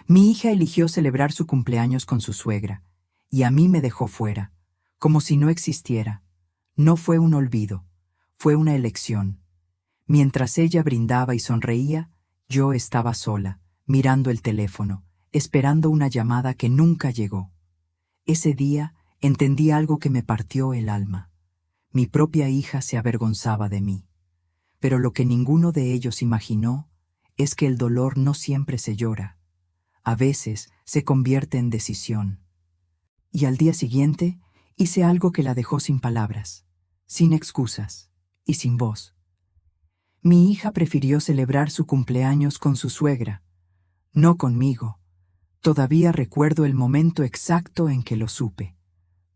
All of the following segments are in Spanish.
Mi hija eligió celebrar su cumpleaños con su suegra, y a mí me dejó fuera, como si no existiera. No fue un olvido, fue una elección. Mientras ella brindaba y sonreía, yo estaba sola, mirando el teléfono, esperando una llamada que nunca llegó. Ese día entendí algo que me partió el alma. Mi propia hija se avergonzaba de mí. Pero lo que ninguno de ellos imaginó es que el dolor no siempre se llora. A veces se convierte en decisión. Y al día siguiente hice algo que la dejó sin palabras, sin excusas y sin voz. Mi hija prefirió celebrar su cumpleaños con su suegra, no conmigo. Todavía recuerdo el momento exacto en que lo supe.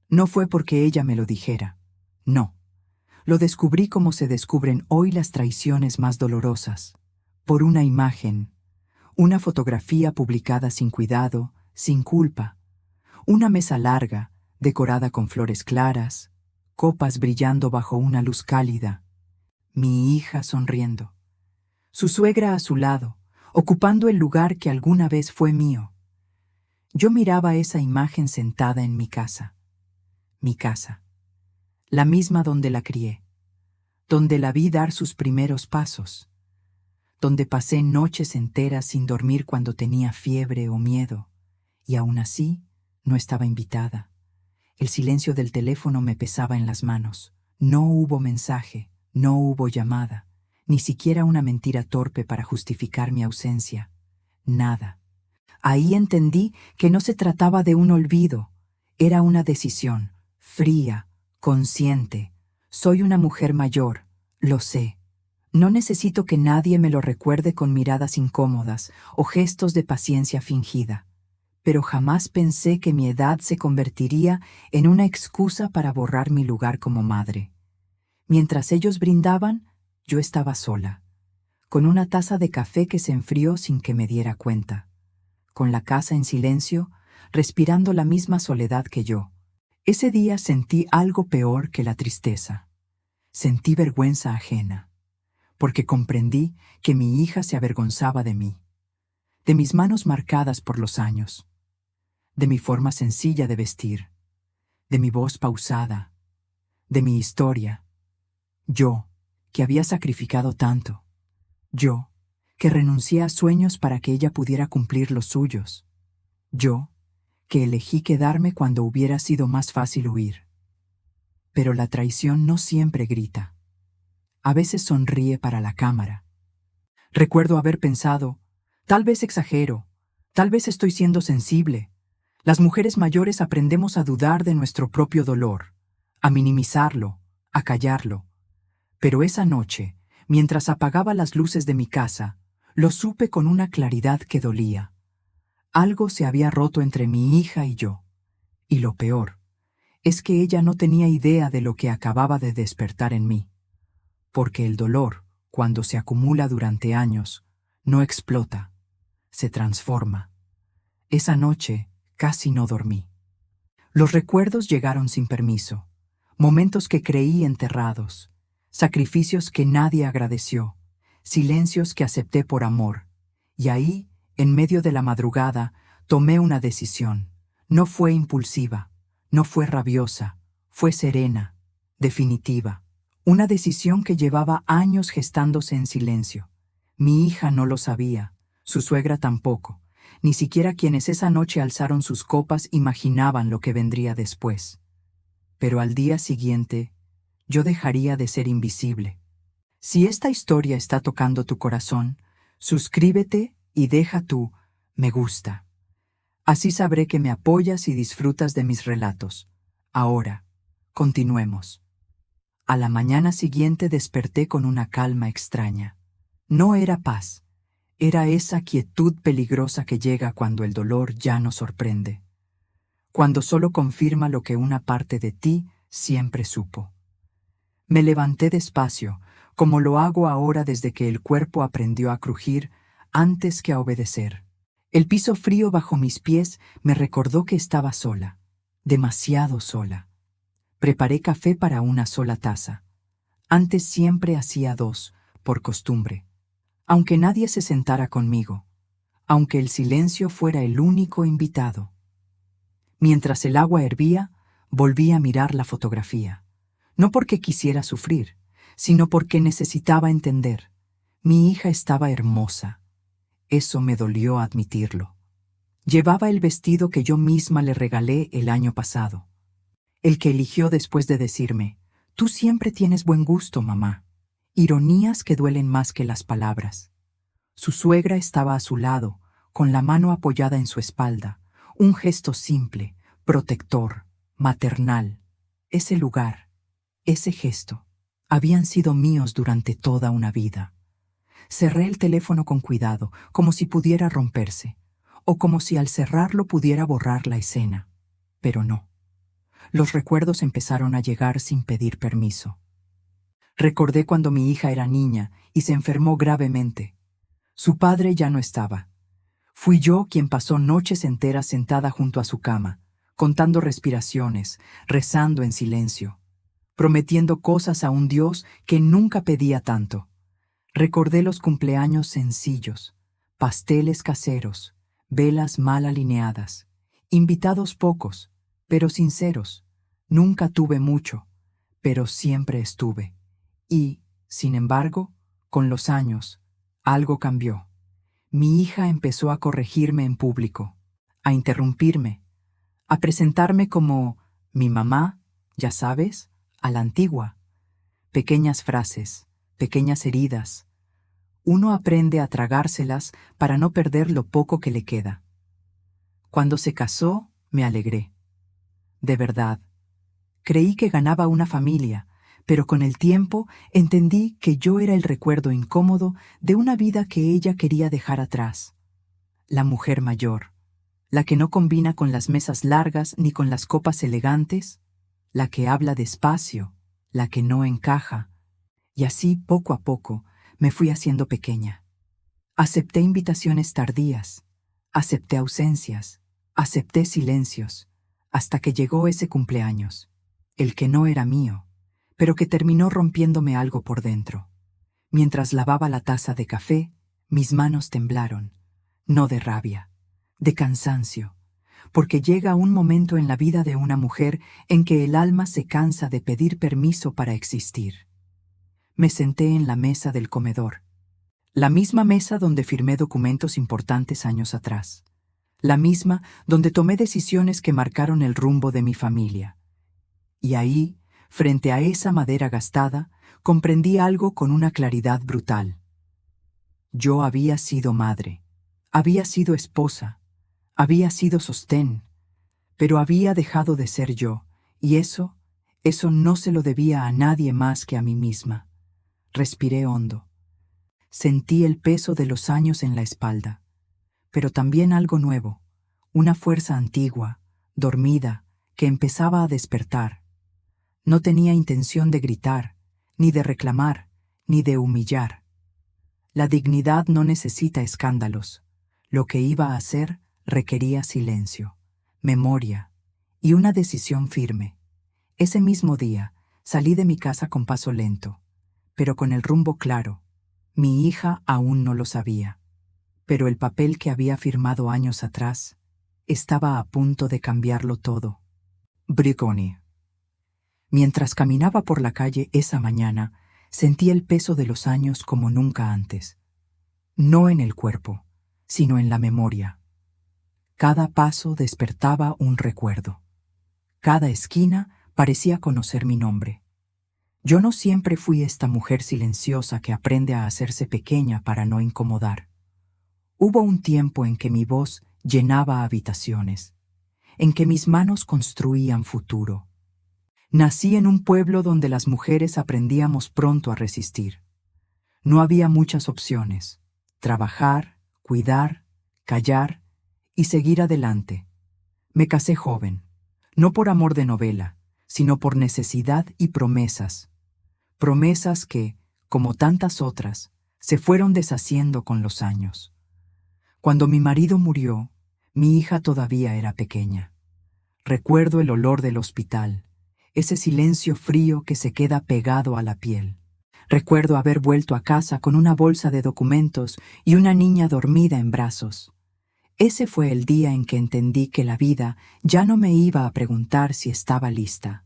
No fue porque ella me lo dijera, no. Lo descubrí como se descubren hoy las traiciones más dolorosas, por una imagen, una fotografía publicada sin cuidado, sin culpa, una mesa larga, decorada con flores claras, copas brillando bajo una luz cálida, mi hija sonriendo, su suegra a su lado, ocupando el lugar que alguna vez fue mío. Yo miraba esa imagen sentada en mi casa, la misma donde la crié, donde la vi dar sus primeros pasos, donde pasé noches enteras sin dormir cuando tenía fiebre o miedo, y aún así no estaba invitada. El silencio del teléfono me pesaba en las manos. No hubo mensaje, no hubo llamada, ni siquiera una mentira torpe para justificar mi ausencia. Nada. Ahí entendí que no se trataba de un olvido, era una decisión, fría, consciente. Soy una mujer mayor, lo sé. No necesito que nadie me lo recuerde con miradas incómodas o gestos de paciencia fingida. Pero jamás pensé que mi edad se convertiría en una excusa para borrar mi lugar como madre. Mientras ellos brindaban, yo estaba sola, con una taza de café que se enfrió sin que me diera cuenta, con la casa en silencio, respirando la misma soledad que yo. Ese día sentí algo peor que la tristeza. Sentí vergüenza ajena, porque comprendí que mi hija se avergonzaba de mí, de mis manos marcadas por los años, de mi forma sencilla de vestir, de mi voz pausada, de mi historia. Yo, que había sacrificado tanto. Yo, que renuncié a sueños para que ella pudiera cumplir los suyos. Yo, que elegí quedarme cuando hubiera sido más fácil huir. Pero la traición no siempre grita. A veces sonríe para la cámara. Recuerdo haber pensado, tal vez exagero, tal vez estoy siendo sensible. Las mujeres mayores aprendemos a dudar de nuestro propio dolor, a minimizarlo, a callarlo. Pero esa noche, mientras apagaba las luces de mi casa, lo supe con una claridad que dolía. Algo se había roto entre mi hija y yo. Y lo peor es que ella no tenía idea de lo que acababa de despertar en mí. Porque el dolor, cuando se acumula durante años, no explota, se transforma. Esa noche casi no dormí. Los recuerdos llegaron sin permiso, momentos que creí enterrados, sacrificios que nadie agradeció, silencios que acepté por amor. Y ahí, en medio de la madrugada, tomé una decisión. No fue impulsiva, no fue rabiosa, fue serena, definitiva. Una decisión que llevaba años gestándose en silencio. Mi hija no lo sabía, su suegra tampoco. Ni siquiera quienes esa noche alzaron sus copas imaginaban lo que vendría después. Pero al día siguiente, yo dejaría de ser invisible. Si esta historia está tocando tu corazón, suscríbete y deja tu me gusta. Así sabré que me apoyas y disfrutas de mis relatos. Ahora, continuemos. A la mañana siguiente desperté con una calma extraña. No era paz, era esa quietud peligrosa que llega cuando el dolor ya no sorprende, cuando solo confirma lo que una parte de ti siempre supo. Me levanté despacio, como lo hago ahora desde que el cuerpo aprendió a crujir antes que a obedecer. El piso frío bajo mis pies me recordó que estaba sola, demasiado sola. Preparé café para una sola taza. Antes siempre hacía dos, por costumbre. Aunque nadie se sentara conmigo, aunque el silencio fuera el único invitado. Mientras el agua hervía, volví a mirar la fotografía, no porque quisiera sufrir, sino porque necesitaba entender. Mi hija estaba hermosa. Eso me dolió admitirlo. Llevaba el vestido que yo misma le regalé el año pasado, el que eligió después de decirme: «Tú siempre tienes buen gusto, mamá». Ironías que duelen más que las palabras. Su suegra estaba a su lado, con la mano apoyada en su espalda, un gesto simple, protector, maternal. Ese lugar, ese gesto, habían sido míos durante toda una vida. Cerré el teléfono con cuidado, como si pudiera romperse, o como si al cerrarlo pudiera borrar la escena. Pero no. Los recuerdos empezaron a llegar sin pedir permiso. Recordé cuando mi hija era niña y se enfermó gravemente. Su padre ya no estaba. Fui yo quien pasó noches enteras sentada junto a su cama, contando respiraciones, rezando en silencio, prometiendo cosas a un Dios que nunca pedía tanto. Recordé los cumpleaños sencillos, pasteles caseros, velas mal alineadas, invitados pocos, pero sinceros. Nunca tuve mucho, pero siempre estuve. Y, sin embargo, con los años, algo cambió. Mi hija empezó a corregirme en público, a interrumpirme, a presentarme como mi mamá, ya sabes, a la antigua. Pequeñas frases, pequeñas heridas. Uno aprende a tragárselas para no perder lo poco que le queda. Cuando se casó, me alegré. De verdad. Creí que ganaba una familia, pero con el tiempo entendí que yo era el recuerdo incómodo de una vida que ella quería dejar atrás. La mujer mayor, la que no combina con las mesas largas ni con las copas elegantes, la que habla despacio, la que no encaja. Y así, poco a poco, me fui haciendo pequeña. Acepté invitaciones tardías, acepté ausencias, acepté silencios, hasta que llegó ese cumpleaños, el que no era mío, pero que terminó rompiéndome algo por dentro. Mientras lavaba la taza de café, mis manos temblaron, no de rabia, de cansancio, porque llega un momento en la vida de una mujer en que el alma se cansa de pedir permiso para existir. Me senté en la mesa del comedor, la misma mesa donde firmé documentos importantes años atrás, la misma donde tomé decisiones que marcaron el rumbo de mi familia. Y ahí, frente a esa madera gastada, comprendí algo con una claridad brutal. Yo había sido madre, había sido esposa, había sido sostén, pero había dejado de ser yo, y eso no se lo debía a nadie más que a mí misma. Respiré hondo. Sentí el peso de los años en la espalda, pero también algo nuevo, una fuerza antigua, dormida, que empezaba a despertar. No tenía intención de gritar, ni de reclamar, ni de humillar. La dignidad no necesita escándalos. Lo que iba a hacer requería silencio, memoria y una decisión firme. Ese mismo día salí de mi casa con paso lento, pero con el rumbo claro. Mi hija aún no lo sabía, pero el papel que había firmado años atrás estaba a punto de cambiarlo todo. Briconi. Mientras caminaba por la calle esa mañana, sentí el peso de los años como nunca antes. No en el cuerpo, sino en la memoria. Cada paso despertaba un recuerdo. Cada esquina parecía conocer mi nombre. Yo no siempre fui esta mujer silenciosa que aprende a hacerse pequeña para no incomodar. Hubo un tiempo en que mi voz llenaba habitaciones, en que mis manos construían futuro. Nací en un pueblo donde las mujeres aprendíamos pronto a resistir. No había muchas opciones: trabajar, cuidar, callar y seguir adelante. Me casé joven, no por amor de novela, sino por necesidad y promesas. Promesas que, como tantas otras, se fueron deshaciendo con los años. Cuando mi marido murió, mi hija todavía era pequeña. Recuerdo el olor del hospital, ese silencio frío que se queda pegado a la piel. Recuerdo haber vuelto a casa con una bolsa de documentos y una niña dormida en brazos. Ese fue el día en que entendí que la vida ya no me iba a preguntar si estaba lista.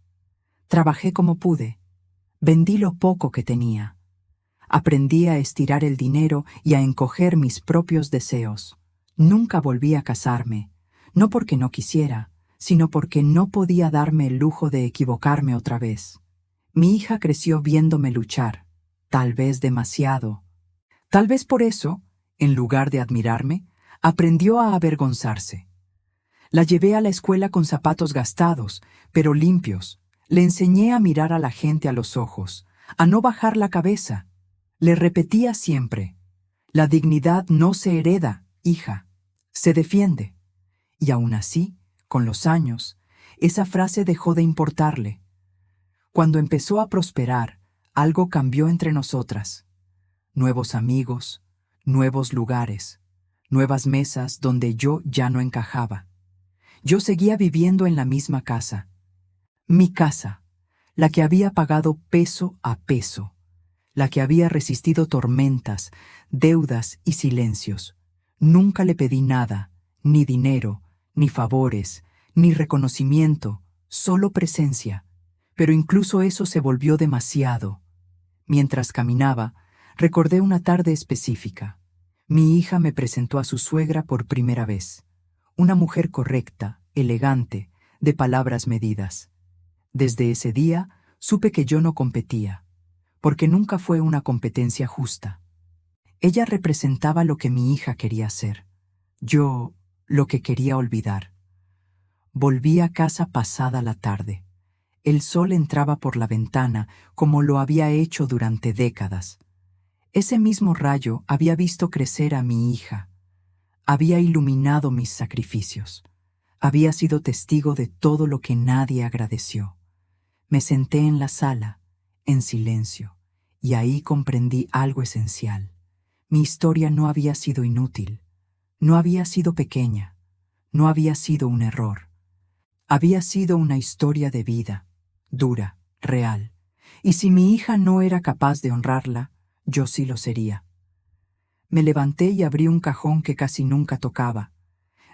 Trabajé como pude. Vendí lo poco que tenía. Aprendí a estirar el dinero y a encoger mis propios deseos. Nunca volví a casarme, no porque no quisiera, sino porque no podía darme el lujo de equivocarme otra vez. Mi hija creció viéndome luchar, tal vez demasiado. Tal vez por eso, en lugar de admirarme, aprendió a avergonzarse. La llevé a la escuela con zapatos gastados, pero limpios. Le enseñé a mirar a la gente a los ojos, a no bajar la cabeza. Le repetía siempre: la dignidad no se hereda, hija, se defiende. Y aún así, con los años, esa frase dejó de importarle. Cuando empezó a prosperar, algo cambió entre nosotras. Nuevos amigos, nuevos lugares, nuevas mesas donde yo ya no encajaba. Yo seguía viviendo en la misma casa. Mi casa, la que había pagado peso a peso, la que había resistido tormentas, deudas y silencios. Nunca le pedí nada, ni dinero, ni favores, ni reconocimiento, solo presencia. Pero incluso eso se volvió demasiado. Mientras caminaba, recordé una tarde específica. Mi hija me presentó a su suegra por primera vez. Una mujer correcta, elegante, de palabras medidas. Desde ese día supe que yo no competía, porque nunca fue una competencia justa. Ella representaba lo que mi hija quería ser, yo lo que quería olvidar. Volví a casa pasada la tarde. El sol entraba por la ventana como lo había hecho durante décadas. Ese mismo rayo había visto crecer a mi hija. Había iluminado mis sacrificios. Había sido testigo de todo lo que nadie agradeció. Me senté en la sala, en silencio, y ahí comprendí algo esencial. Mi historia no había sido inútil, no había sido pequeña, no había sido un error. Había sido una historia de vida, dura, real, y si mi hija no era capaz de honrarla, yo sí lo sería. Me levanté y abrí un cajón que casi nunca tocaba.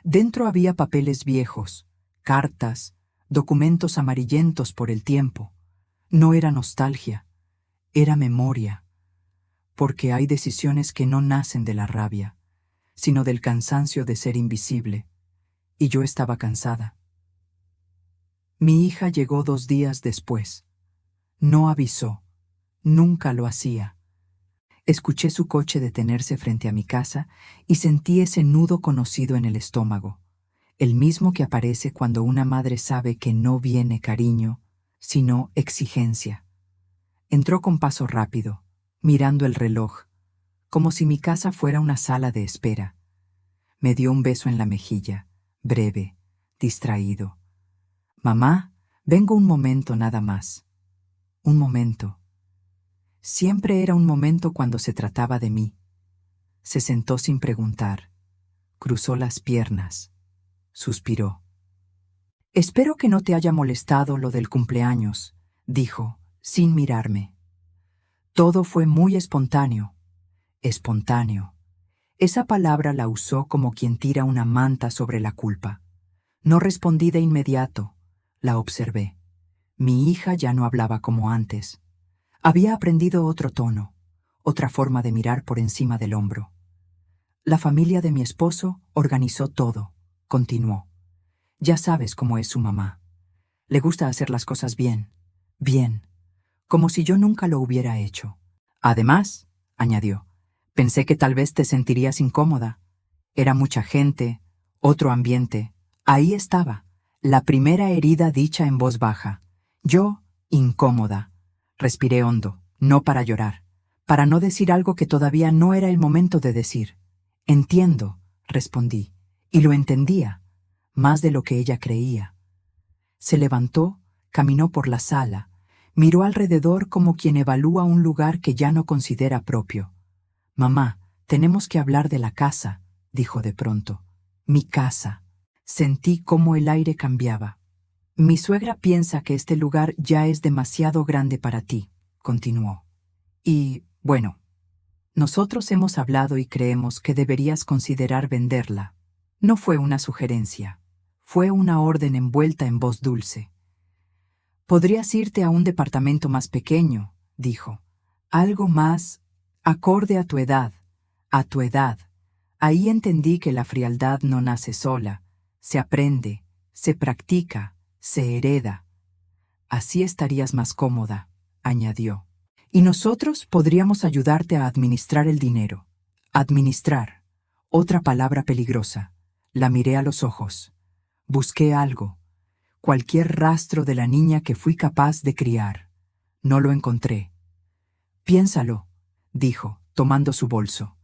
Dentro había papeles viejos, cartas, documentos amarillentos por el tiempo. No era nostalgia, era memoria, porque hay decisiones que no nacen de la rabia, sino del cansancio de ser invisible, y yo estaba cansada. Mi hija llegó 2 días después. No avisó, nunca lo hacía. Escuché su coche detenerse frente a mi casa y sentí ese nudo conocido en el estómago, el mismo que aparece cuando una madre sabe que no viene cariño, sino exigencia. Entró con paso rápido, mirando el reloj, como si mi casa fuera una sala de espera. Me dio un beso en la mejilla, breve, distraído. «Mamá, vengo un momento nada más». Un momento. Siempre era un momento cuando se trataba de mí. Se sentó sin preguntar. Cruzó las piernas. Suspiró. «Espero que no te haya molestado lo del cumpleaños», dijo, sin mirarme. Todo fue muy espontáneo. Espontáneo. Esa palabra la usó como quien tira una manta sobre la culpa. No respondí de inmediato. La observé. Mi hija ya no hablaba como antes. Había aprendido otro tono, otra forma de mirar por encima del hombro. La familia de mi esposo organizó todo, continuó. Ya sabes cómo es su mamá. Le gusta hacer las cosas bien, bien, como si yo nunca lo hubiera hecho. Además, añadió, pensé que tal vez te sentirías incómoda. Era mucha gente, otro ambiente. Ahí estaba, la primera herida dicha en voz baja. Yo, incómoda. Respiré hondo, no para llorar, para no decir algo que todavía no era el momento de decir. Entiendo, respondí, y lo entendía, más de lo que ella creía. Se levantó, caminó por la sala, miró alrededor como quien evalúa un lugar que ya no considera propio. «Mamá, tenemos que hablar de la casa», dijo de pronto. «Mi casa». Sentí cómo el aire cambiaba. «Mi suegra piensa que este lugar ya es demasiado grande para ti», continuó. «Y, bueno, nosotros hemos hablado y creemos que deberías considerar venderla. No fue una sugerencia, fue una orden envuelta en voz dulce. Podrías irte a un departamento más pequeño, dijo. Algo más acorde a tu edad, a tu edad. Ahí entendí que la frialdad no nace sola, se aprende, se practica, se hereda. Así estarías más cómoda, añadió. Y nosotros podríamos ayudarte a administrar el dinero. Administrar. Otra palabra peligrosa. La miré a los ojos. Busqué algo. Cualquier rastro de la niña que fui capaz de criar. No lo encontré. Piénsalo, dijo, tomando su bolso.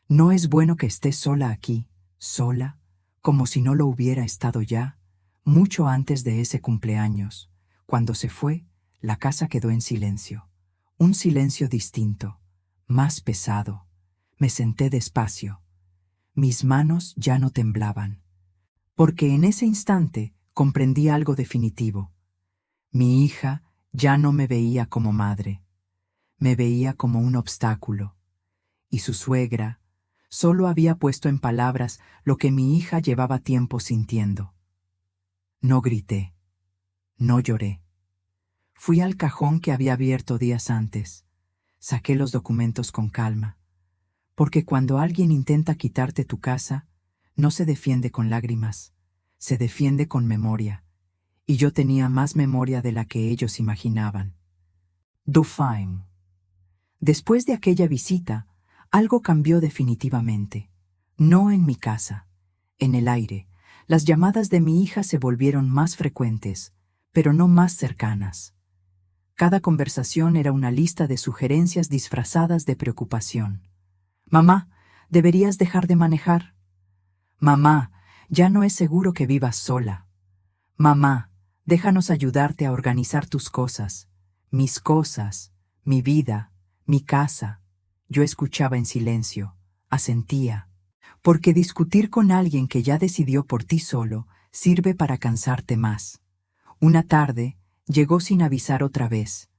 No es bueno que estés sola aquí, sola, como si no lo hubiera estado ya, mucho antes de ese cumpleaños. Cuando se fue, la casa quedó en silencio. Un silencio distinto, más pesado. Me senté despacio. Mis manos ya no temblaban. Porque en ese instante comprendí algo definitivo. Mi hija ya no me veía como madre. Me veía como un obstáculo. Y su suegra solo había puesto en palabras lo que mi hija llevaba tiempo sintiendo. No grité. No lloré. Fui al cajón que había abierto días antes. Saqué los documentos con calma. Porque cuando alguien intenta quitarte tu casa, no se defiende con lágrimas, se defiende con memoria. Y yo tenía más memoria de la que ellos imaginaban. Dauphin. Después de aquella visita, algo cambió definitivamente. No en mi casa, en el aire. Las llamadas de mi hija se volvieron más frecuentes, pero no más cercanas. Cada conversación era una lista de sugerencias disfrazadas de preocupación. Mamá, deberías dejar de manejar. Mamá, ya no es seguro que vivas sola. Mamá, déjanos ayudarte a organizar tus cosas, mi vida, mi casa. Yo escuchaba en silencio, asentía, porque discutir con alguien que ya decidió por ti solo sirve para cansarte más. Una tarde, llegó sin avisar otra vez.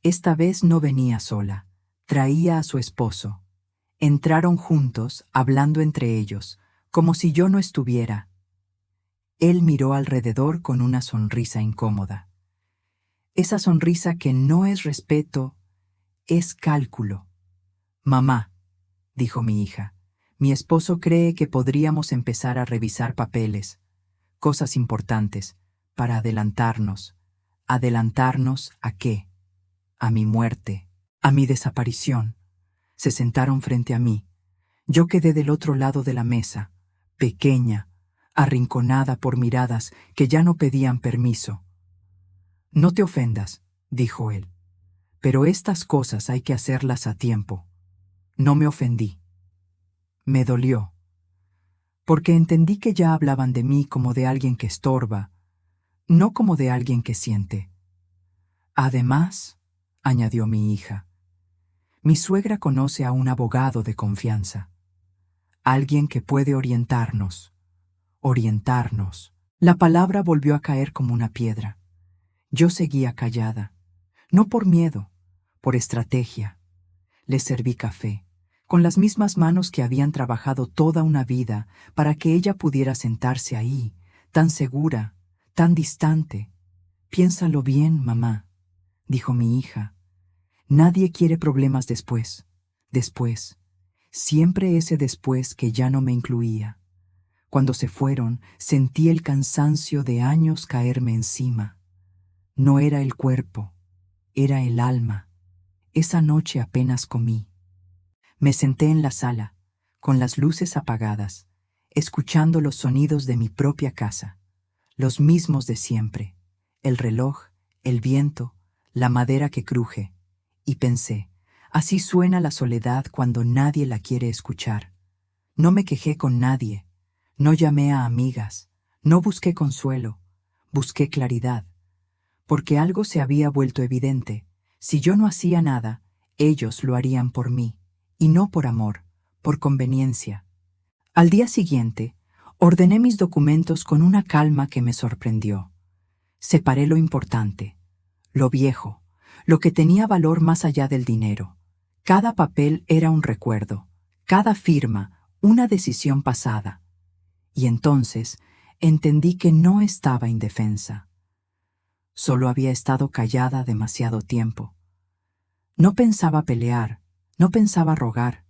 Esta vez no venía sola, traía a su esposo. Entraron juntos, hablando entre ellos, como si yo no estuviera. Él miró alrededor con una sonrisa incómoda. Esa sonrisa que no es respeto, es cálculo. Mamá, dijo mi hija, mi esposo cree que podríamos empezar a revisar papeles, cosas importantes, para adelantarnos. ¿Adelantarnos a qué? A mi muerte, a mi desaparición. Se sentaron frente a mí. Yo quedé del otro lado de la mesa, pequeña, arrinconada por miradas que ya no pedían permiso. No te ofendas, dijo él, pero estas cosas hay que hacerlas a tiempo. No me ofendí. Me dolió, porque entendí que ya hablaban de mí como de alguien que estorba, no como de alguien que siente. Además, añadió mi hija, mi suegra conoce a un abogado de confianza, alguien que puede orientarnos. Orientarnos. La palabra volvió a caer como una piedra. Yo seguía callada, no por miedo, por estrategia. Le serví café, con las mismas manos que habían trabajado toda una vida para que ella pudiera sentarse ahí, tan segura, tan distante. Piénsalo bien, mamá, dijo mi hija. Nadie quiere problemas después. Después. Siempre ese después que ya no me incluía. Cuando se fueron, sentí el cansancio de años caerme encima. No era el cuerpo, era el alma. Esa noche apenas comí. Me senté en la sala, con las luces apagadas, escuchando los sonidos de mi propia casa, los mismos de siempre, el reloj, el viento, la madera que cruje, y pensé, así suena la soledad cuando nadie la quiere escuchar. No me quejé con nadie, no llamé a amigas, no busqué consuelo, busqué claridad, porque algo se había vuelto evidente. Si yo no hacía nada, ellos lo harían por mí, y no por amor, por conveniencia. Al día siguiente, ordené mis documentos con una calma que me sorprendió. Separé lo importante, lo viejo, lo que tenía valor más allá del dinero. Cada papel era un recuerdo, cada firma una decisión pasada. Y entonces entendí que no estaba indefensa. Solo había estado callada demasiado tiempo. No pensaba pelear, no pensaba rogar.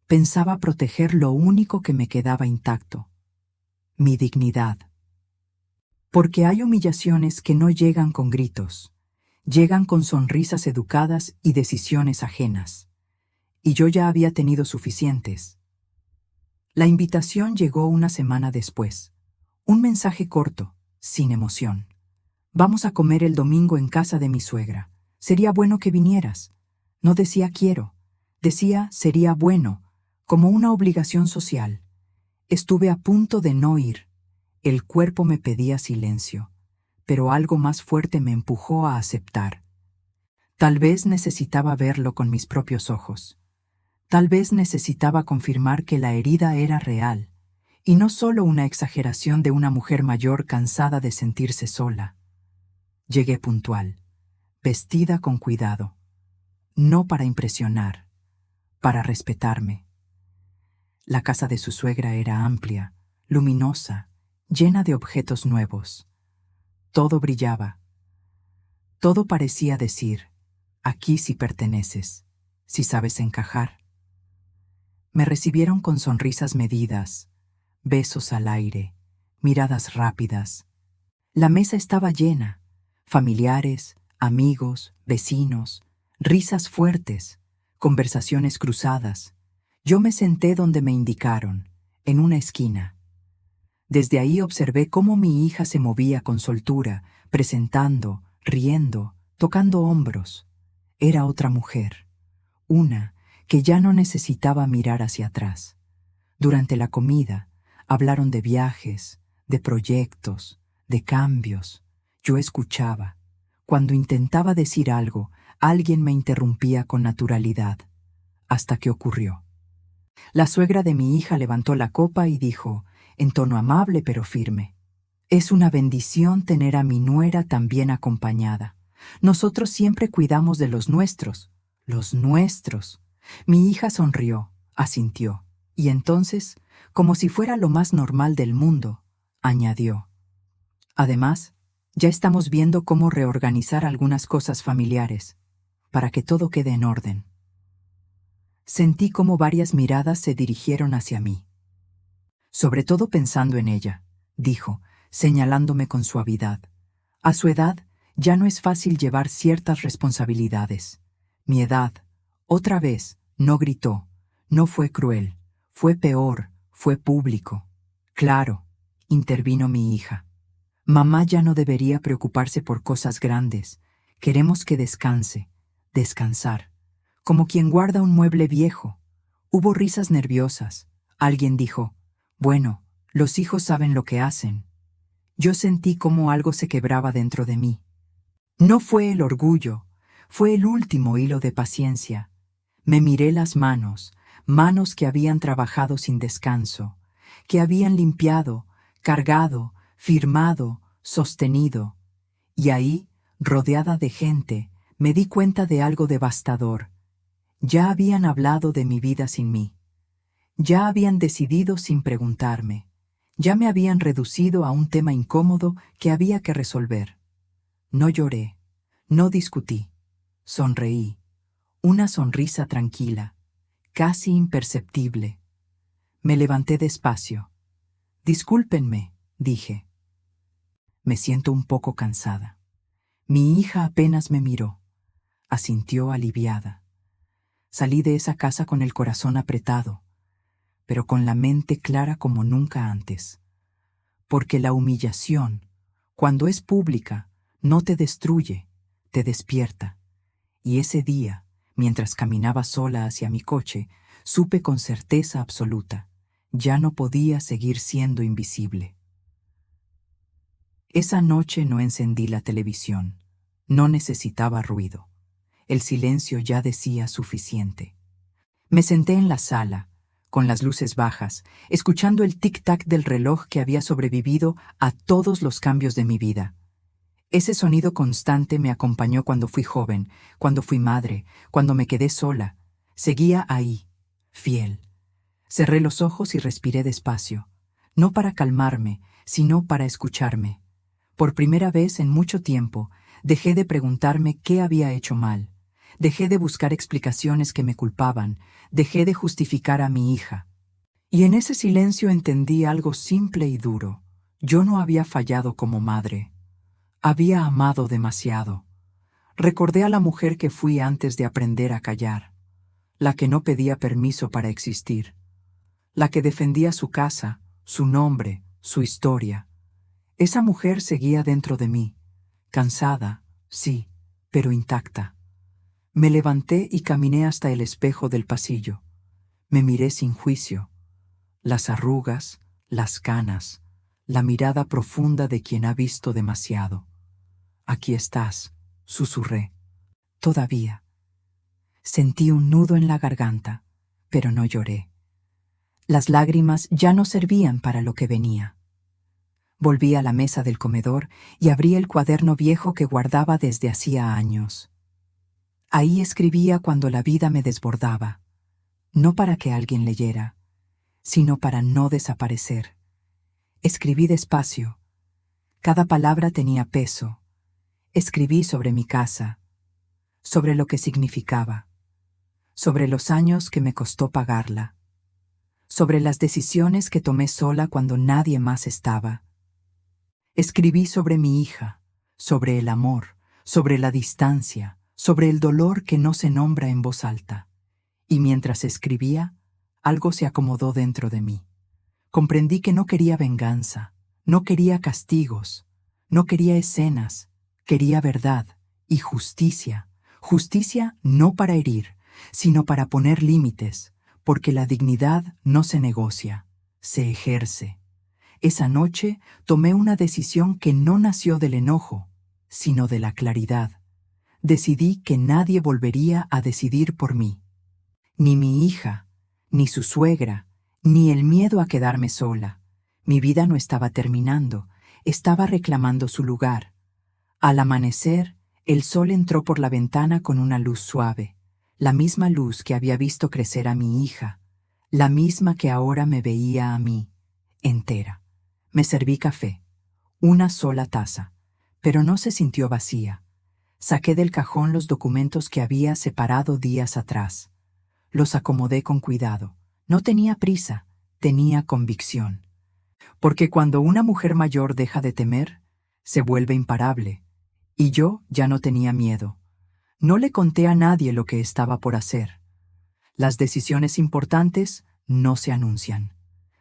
Pensaba proteger lo único que me quedaba intacto, mi dignidad. Porque hay humillaciones que no llegan con gritos, llegan con sonrisas educadas y decisiones ajenas. Y yo ya había tenido suficientes. La invitación llegó una semana después. Un mensaje corto, sin emoción. Vamos a comer el domingo en casa de mi suegra. Sería bueno que vinieras. No decía quiero, decía sería bueno, como una obligación social. Estuve a punto de no ir. El cuerpo me pedía silencio, pero algo más fuerte me empujó a aceptar. Tal vez necesitaba verlo con mis propios ojos. Tal vez necesitaba confirmar que la herida era real, y no solo una exageración de una mujer mayor cansada de sentirse sola. Llegué puntual, vestida con cuidado, no para impresionar, para respetarme. La casa de su suegra era amplia, luminosa, llena de objetos nuevos. Todo brillaba. Todo parecía decir, aquí sí perteneces, si sabes encajar. Me recibieron con sonrisas medidas, besos al aire, miradas rápidas. La mesa estaba llena, familiares, amigos, vecinos, risas fuertes, conversaciones cruzadas. Yo me senté donde me indicaron, en una esquina. Desde ahí observé cómo mi hija se movía con soltura, presentando, riendo, tocando hombros. Era otra mujer, una que ya no necesitaba mirar hacia atrás. Durante la comida, hablaron de viajes, de proyectos, de cambios. Yo escuchaba. Cuando intentaba decir algo, alguien me interrumpía con naturalidad, hasta que ocurrió. La suegra de mi hija levantó la copa y dijo, en tono amable pero firme, «Es una bendición tener a mi nuera tan bien acompañada. Nosotros siempre cuidamos de los nuestros. Los nuestros». Mi hija sonrió, asintió, y entonces, como si fuera lo más normal del mundo, añadió, «Además, ya estamos viendo cómo reorganizar algunas cosas familiares, para que todo quede en orden». Sentí como varias miradas se dirigieron hacia mí. «Sobre todo pensando en ella», dijo, señalándome con suavidad. «A su edad, ya no es fácil llevar ciertas responsabilidades. Mi edad, otra vez, no gritó, no fue cruel, fue peor, fue público». «Claro», intervino mi hija. «Mamá ya no debería preocuparse por cosas grandes. Queremos que descanse, descansar, como quien guarda un mueble viejo». Hubo risas nerviosas. Alguien dijo, «Bueno, los hijos saben lo que hacen». Yo sentí como algo se quebraba dentro de mí. No fue el orgullo, fue el último hilo de paciencia. Me miré las manos, manos que habían trabajado sin descanso, que habían limpiado, cargado, firmado, sostenido. Y ahí, rodeada de gente, me di cuenta de algo devastador. Ya habían hablado de mi vida sin mí. Ya habían decidido sin preguntarme. Ya me habían reducido a un tema incómodo que había que resolver. No lloré, no discutí, sonreí. Una sonrisa tranquila, casi imperceptible. Me levanté despacio. «Discúlpenme», dije. «Me siento un poco cansada». Mi hija apenas me miró. Asintió aliviada. Salí de esa casa con el corazón apretado, pero con la mente clara como nunca antes. Porque la humillación, cuando es pública, no te destruye, te despierta. Y ese día, mientras caminaba sola hacia mi coche, supe con certeza absoluta, ya no podía seguir siendo invisible. Esa noche no encendí la televisión. No necesitaba ruido. El silencio ya decía suficiente. Me senté en la sala, con las luces bajas, escuchando el tic-tac del reloj que había sobrevivido a todos los cambios de mi vida. Ese sonido constante me acompañó cuando fui joven, cuando fui madre, cuando me quedé sola. Seguía ahí, fiel. Cerré los ojos y respiré despacio. no para calmarme, sino para escucharme. Por primera vez en mucho tiempo, dejé de preguntarme qué había hecho mal. Dejé de buscar explicaciones que me culpaban, dejé de justificar a mi hija. Y en ese silencio entendí algo simple y duro. Yo no había fallado como madre. Había amado demasiado. Recordé a la mujer que fui antes de aprender a callar, la que no pedía permiso para existir, la que defendía su casa, su nombre, su historia. Esa mujer seguía dentro de mí, cansada, sí, pero intacta. Me levanté y caminé hasta el espejo del pasillo. Me miré sin juicio. Las arrugas, las canas, la mirada profunda de quien ha visto demasiado. Aquí estás, susurré. Todavía. Sentí un nudo en la garganta, pero no lloré. Las lágrimas ya no servían para lo que venía. Volví a la mesa del comedor y abrí el cuaderno viejo que guardaba desde hacía años. Ahí escribía cuando la vida me desbordaba, no para que alguien leyera, sino para no desaparecer. Escribí despacio. Cada palabra tenía peso. Escribí sobre mi casa, sobre lo que significaba, sobre los años que me costó pagarla, sobre las decisiones que tomé sola cuando nadie más estaba. Escribí sobre mi hija, sobre el amor, sobre la distancia, sobre el dolor que no se nombra en voz alta. Y mientras escribía, algo se acomodó dentro de mí. Comprendí que no quería venganza, no quería castigos, no quería escenas, quería verdad y justicia. Justicia no para herir, sino para poner límites, porque la dignidad no se negocia, se ejerce. Esa noche tomé una decisión que no nació del enojo, sino de la claridad. Decidí que nadie volvería a decidir por mí. Ni mi hija, ni su suegra, ni el miedo a quedarme sola. Mi vida no estaba terminando, estaba reclamando su lugar. Al amanecer, el sol entró por la ventana con una luz suave, la misma luz que había visto crecer a mi hija, la misma que ahora me veía a mí, entera. Me serví café, una sola taza, pero no se sintió vacía. Saqué del cajón los documentos que había separado días atrás. Los acomodé con cuidado. No tenía prisa, tenía convicción. Porque cuando una mujer mayor deja de temer, se vuelve imparable. Y yo ya no tenía miedo. No le conté a nadie lo que estaba por hacer. Las decisiones importantes no se anuncian,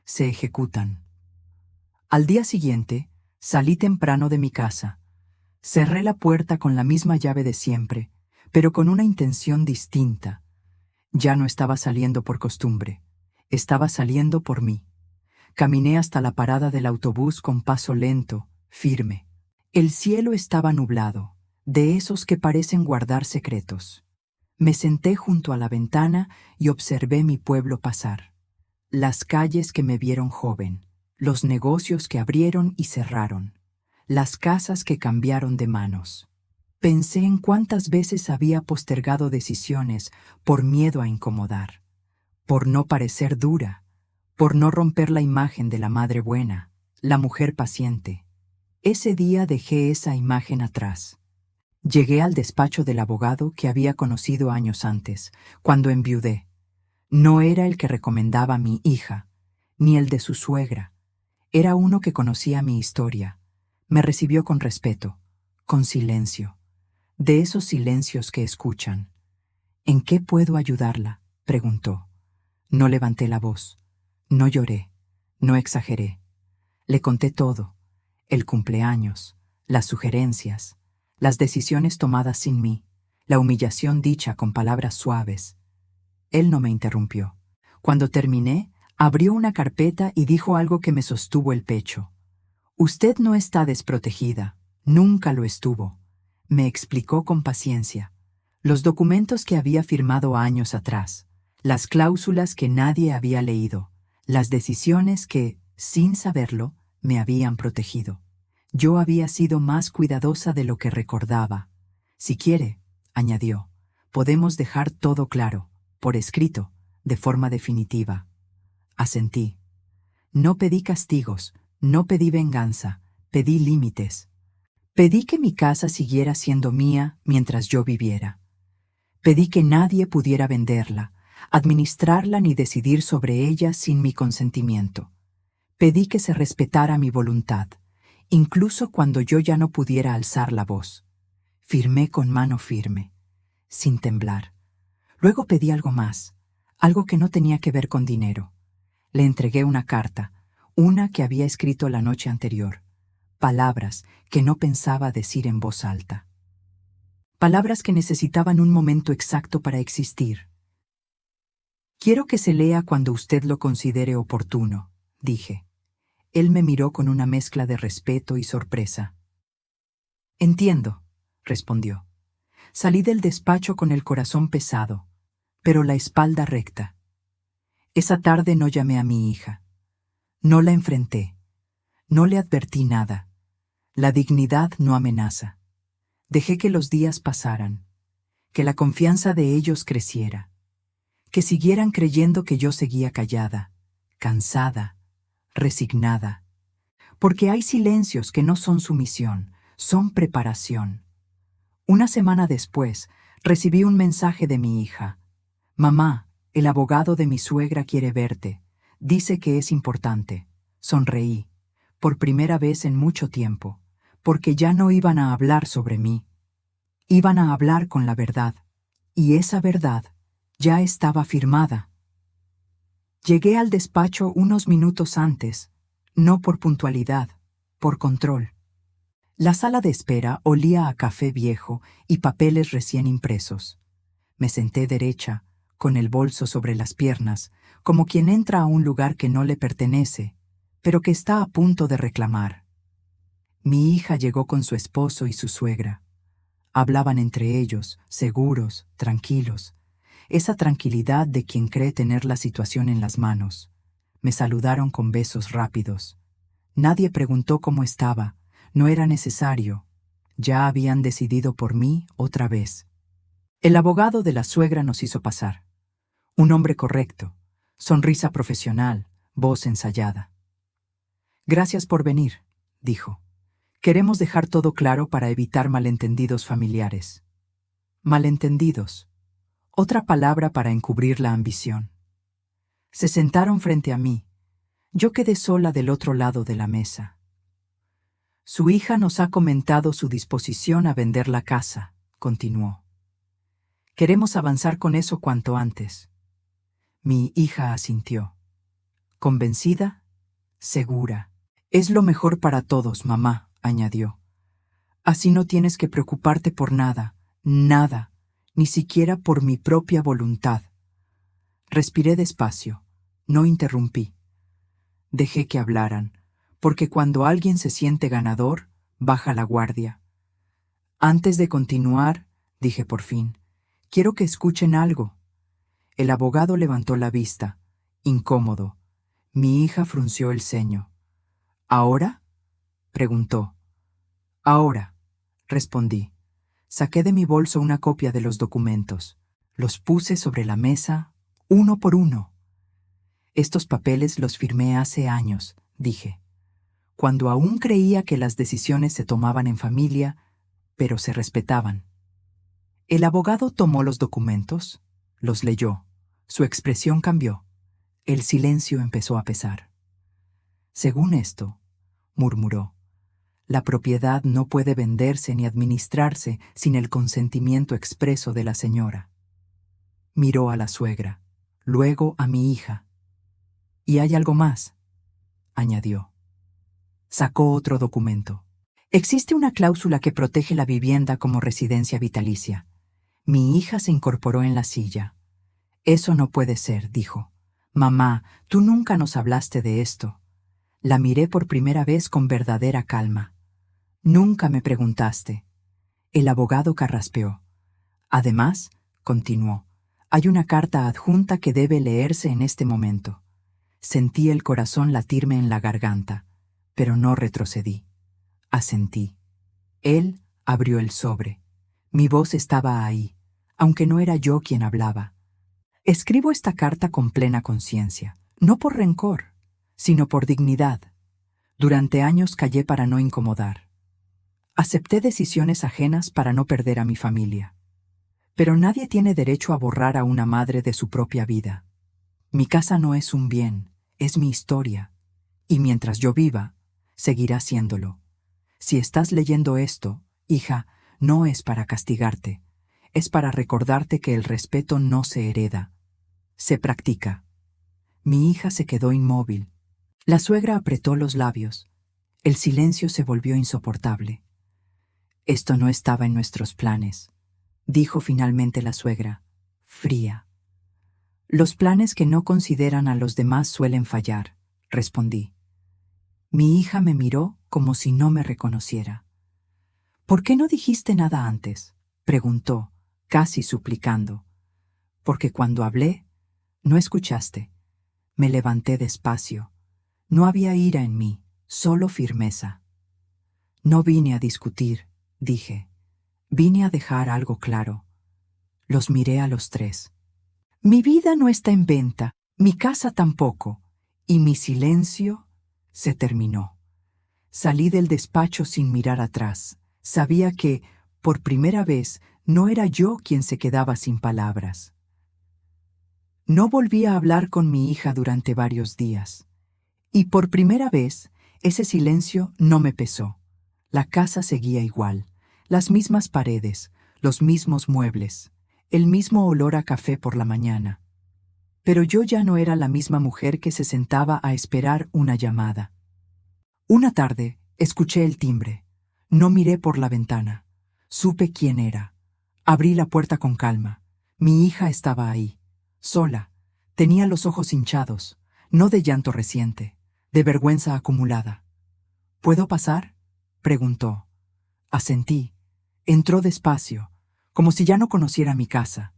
se ejecutan. Al día siguiente, salí temprano de mi casa. Cerré la puerta con la misma llave de siempre, pero con una intención distinta. Ya no estaba saliendo por costumbre, estaba saliendo por mí. Caminé hasta la parada del autobús con paso lento, firme. El cielo estaba nublado, de esos que parecen guardar secretos. Me senté junto a la ventana y observé mi pueblo pasar. Las calles que me vieron joven, los negocios que abrieron y cerraron, las casas que cambiaron de manos. Pensé en cuántas veces había postergado decisiones por miedo a incomodar, por no parecer dura, por no romper la imagen de la madre buena, la mujer paciente. Ese día dejé esa imagen atrás. Llegué al despacho del abogado que había conocido años antes, cuando enviudé. No era el que recomendaba a mi hija, ni el de su suegra. Era uno que conocía mi historia. Me recibió con respeto, con silencio. De esos silencios que escuchan. ¿En qué puedo ayudarla?, preguntó. No levanté la voz. No lloré. No exageré. Le conté todo. El cumpleaños, las sugerencias, las decisiones tomadas sin mí, la humillación dicha con palabras suaves. Él no me interrumpió. Cuando terminé, abrió una carpeta y dijo algo que me sostuvo el pecho. Usted no está desprotegida, nunca lo estuvo. Me explicó con paciencia. Los documentos que había firmado años atrás, las cláusulas que nadie había leído, las decisiones que, sin saberlo, me habían protegido. Yo había sido más cuidadosa de lo que recordaba. Si quiere, añadió, podemos dejar todo claro, por escrito, de forma definitiva. Asentí. No pedí castigos, no pedí venganza, pedí límites. Pedí que mi casa siguiera siendo mía mientras yo viviera. Pedí que nadie pudiera venderla, administrarla ni decidir sobre ella sin mi consentimiento. Pedí que se respetara mi voluntad, incluso cuando yo ya no pudiera alzar la voz. Firmé con mano firme, sin temblar. Luego pedí algo más, algo que no tenía que ver con dinero. Le entregué una carta, una que había escrito la noche anterior, palabras que no pensaba decir en voz alta. Palabras que necesitaban un momento exacto para existir. Quiero que se lea cuando usted lo considere oportuno, dije. Él me miró con una mezcla de respeto y sorpresa. Entiendo, respondió. Salí del despacho con el corazón pesado, pero la espalda recta. Esa tarde no llamé a mi hija. No la enfrenté. No le advertí nada. La dignidad no amenaza. Dejé que los días pasaran, que la confianza de ellos creciera, que siguieran creyendo que yo seguía callada, cansada, resignada. Porque hay silencios que no son sumisión, son preparación. Una semana después, recibí un mensaje de mi hija. Mamá, el abogado de mi suegra quiere verte. Dice que es importante. Sonreí, por primera vez en mucho tiempo, porque ya no iban a hablar sobre mí. Iban a hablar con la verdad, y esa verdad ya estaba firmada. Llegué al despacho unos minutos antes, no por puntualidad, por control. La sala de espera olía a café viejo y papeles recién impresos. Me senté derecha, con el bolso sobre las piernas, como quien entra a un lugar que no le pertenece, pero que está a punto de reclamar. Mi hija llegó con su esposo y su suegra. Hablaban entre ellos, seguros, tranquilos. Esa tranquilidad de quien cree tener la situación en las manos. Me saludaron con besos rápidos. Nadie preguntó cómo estaba. No era necesario. Ya habían decidido por mí otra vez. El abogado de la suegra nos hizo pasar. Un hombre correcto, sonrisa profesional, voz ensayada. Gracias por venir, dijo. Queremos dejar todo claro para evitar malentendidos familiares. Malentendidos. Otra palabra para encubrir la ambición. Se sentaron frente a mí. Yo quedé sola del otro lado de la mesa. Su hija nos ha comentado su disposición a vender la casa, continuó. Queremos avanzar con eso cuanto antes. Mi hija asintió. ¿Convencida? Segura. Es lo mejor para todos, mamá, añadió. Así no tienes que preocuparte por nada, nada, ni siquiera por mi propia voluntad. Respiré despacio, no interrumpí. Dejé que hablaran, porque cuando alguien se siente ganador, baja la guardia. Antes de continuar, dije por fin, quiero que escuchen algo. El abogado levantó la vista, incómodo. Mi hija frunció el ceño. ¿Ahora? Preguntó. Ahora, respondí. Saqué de mi bolso una copia de los documentos. Los puse sobre la mesa, uno por uno. Estos papeles los firmé hace años, dije, cuando aún creía que las decisiones se tomaban en familia, pero se respetaban. El abogado tomó los documentos, los leyó. Su expresión cambió. El silencio empezó a pesar. Según esto, murmuró, la propiedad no puede venderse ni administrarse sin el consentimiento expreso de la señora. Miró a la suegra, luego a mi hija. Y hay algo más, añadió. Sacó otro documento. Existe una cláusula que protege la vivienda como residencia vitalicia. Mi hija se incorporó en la silla. Eso no puede ser, dijo. Mamá, tú nunca nos hablaste de esto. La miré por primera vez con verdadera calma. Nunca me preguntaste. El abogado carraspeó. Además, continuó, hay una carta adjunta que debe leerse en este momento. Sentí el corazón latirme en la garganta, pero no retrocedí. Asentí. Él abrió el sobre. Mi voz estaba ahí, aunque no era yo quien hablaba. Escribo esta carta con plena conciencia, no por rencor, sino por dignidad. Durante años callé para no incomodar. Acepté decisiones ajenas para no perder a mi familia. Pero nadie tiene derecho a borrar a una madre de su propia vida. Mi casa no es un bien, es mi historia. Y mientras yo viva, seguirá siéndolo. Si estás leyendo esto, hija, no es para castigarte, es para recordarte que el respeto no se hereda, se practica. Mi hija se quedó inmóvil. La suegra apretó los labios. El silencio se volvió insoportable. Esto no estaba en nuestros planes, dijo finalmente la suegra, fría. Los planes que no consideran a los demás suelen fallar, respondí. Mi hija me miró como si no me reconociera. ¿Por qué no dijiste nada antes?, preguntó, casi suplicando. Porque cuando hablé, no escuchaste. Me levanté despacio. No había ira en mí, solo firmeza. No vine a discutir, dije. Vine a dejar algo claro. Los miré a los tres. Mi vida no está en venta, mi casa tampoco, y mi silencio se terminó. Salí del despacho sin mirar atrás. Sabía que, por primera vez, no era yo quien se quedaba sin palabras. No volví a hablar con mi hija durante varios días. Y por primera vez, ese silencio no me pesó. La casa seguía igual, las mismas paredes, los mismos muebles, el mismo olor a café por la mañana. Pero yo ya no era la misma mujer que se sentaba a esperar una llamada. Una tarde, escuché el timbre. No miré por la ventana. Supe quién era. Abrí la puerta con calma. Mi hija estaba ahí, sola. Tenía los ojos hinchados, no de llanto reciente, de vergüenza acumulada. ¿Puedo pasar?, preguntó. Asentí. Entró despacio, como si ya no conociera mi casa,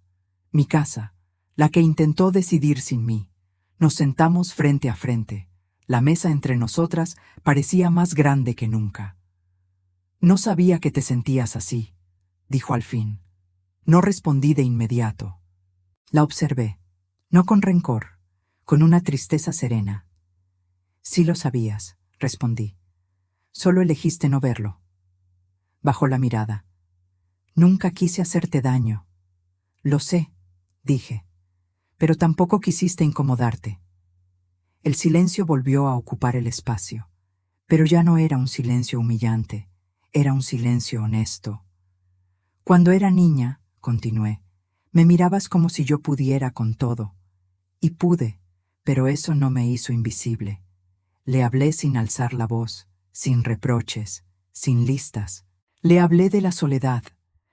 la que intentó decidir sin mí. Nos sentamos frente a frente. La mesa entre nosotras parecía más grande que nunca. No sabía que te sentías así, dijo al fin. No respondí de inmediato. La observé, no con rencor, con una tristeza serena. Sí lo sabías, respondí. Solo elegiste no verlo. Bajó la mirada. Nunca quise hacerte daño. Lo sé, dije, pero tampoco quisiste incomodarte. El silencio volvió a ocupar el espacio, pero ya no era un silencio humillante, era un silencio honesto. Cuando era niña, continué, me mirabas como si yo pudiera con todo. Y pude, pero eso no me hizo invisible. Le hablé sin alzar la voz, sin reproches, sin listas. Le hablé de la soledad,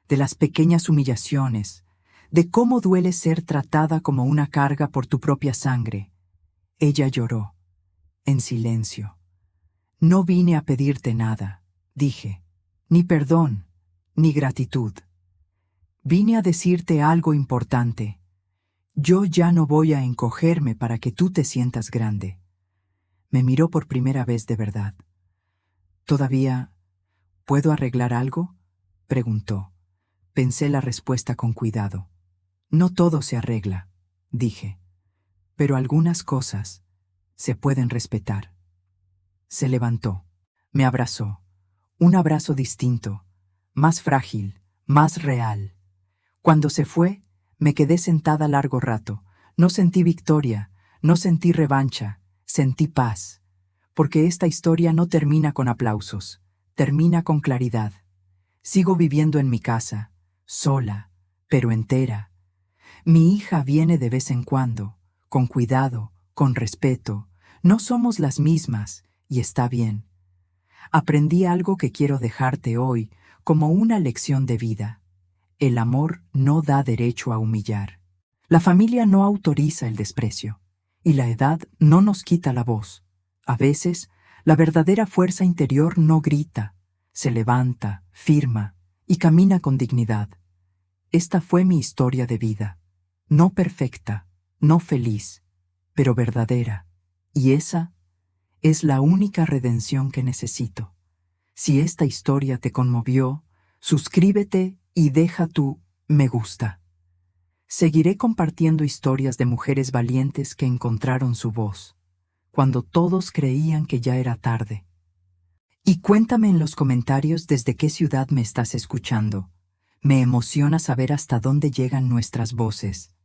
de las pequeñas humillaciones, de cómo duele ser tratada como una carga por tu propia sangre. Ella lloró, en silencio. No vine a pedirte nada, dije, ni perdón, ni gratitud. Vine a decirte algo importante. Yo ya no voy a encogerme para que tú te sientas grande. Me miró por primera vez de verdad. ¿Todavía puedo arreglar algo?, preguntó. Pensé la respuesta con cuidado. No todo se arregla, dije, pero algunas cosas se pueden respetar. Se levantó, me abrazó, un abrazo distinto, más frágil, más real. Cuando se fue, me quedé sentada largo rato. No sentí victoria, no sentí revancha, sentí paz, porque esta historia no termina con aplausos, termina con claridad. Sigo viviendo en mi casa, sola, pero entera. Mi hija viene de vez en cuando, con cuidado, con respeto. No somos las mismas, y está bien. Aprendí algo que quiero dejarte hoy como una lección de vida. El amor no da derecho a humillar. La familia no autoriza el desprecio, y la edad no nos quita la voz. A veces, la verdadera fuerza interior no grita, se levanta, firma y camina con dignidad. Esta fue mi historia de vida. No perfecta, no feliz, pero verdadera. Y esa es la única redención que necesito. Si esta historia te conmovió, suscríbete y deja tu me gusta. Seguiré compartiendo historias de mujeres valientes que encontraron su voz. cuando todos creían que ya era tarde. Y cuéntame en los comentarios desde qué ciudad me estás escuchando. Me emociona saber hasta dónde llegan nuestras voces.